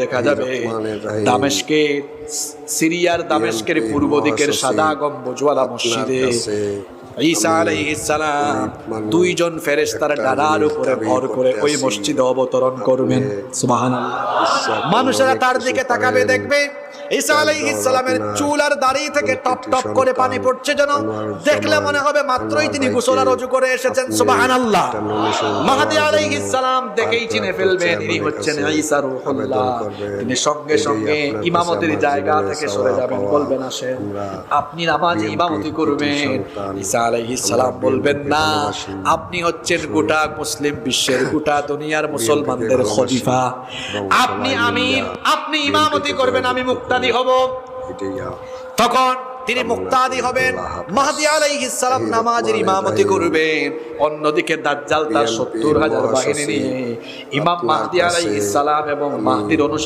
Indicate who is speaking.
Speaker 1: দেখা যাবে দামেস্কে, সিরিয়ার দামেস্কের পূর্ব দিকের সাদা গম্বুজওয়ালা মসজিদে ঈসা আলাইহিস সালাম দুইজন ফেরেশতার ডানার উপরে ভর করে ওই মসজিদে অবতরণ করবেন। সুবহানাল্লাহ। মানুষেরা তার দিকে তাকাবে, দেখবে ঈসা আলাইহিস সালামের চুল আর দাড়ি থেকে টপ টপ করে পানি পড়ছে, যেন দেখলে মনে হবে মাত্রই তিনি গোসল আর ওযু করে এসেছেন। সুবহানাল্লাহ। মাহদী আলাইহিস সালাম দেখেই চিনে ফেলবেন ইনি হচ্ছেন ঈসা রূহুল্লাহ। তিনি সঙ্গে সঙ্গে ইমামতির জায়গা থেকে সরে যাবেন, বলবেন আসেন আপনি নামাজে ইমামতি করবেন। ঈসা আলাইহিস সালাম বলবেন না, আপনি হচ্ছেন গোটা মুসলিম বিশ্বের, গোটা দুনিয়ার মুসলমানদের খলিফা, আপনি আমির, আপনি ইমামতি করবেন, আমি মুক্তাদি হব। তখন তিনি মুক্তাদি হবেন, মাহদী আলাইহিস সালাম নামাজের ইমামতি করবেন। অন্যদিকে দাজ্জাল তার ৭০,০০০ বাহিনী নিয়ে ইমাম মাহদী আলাইহিস সালাম এবং মাহদীর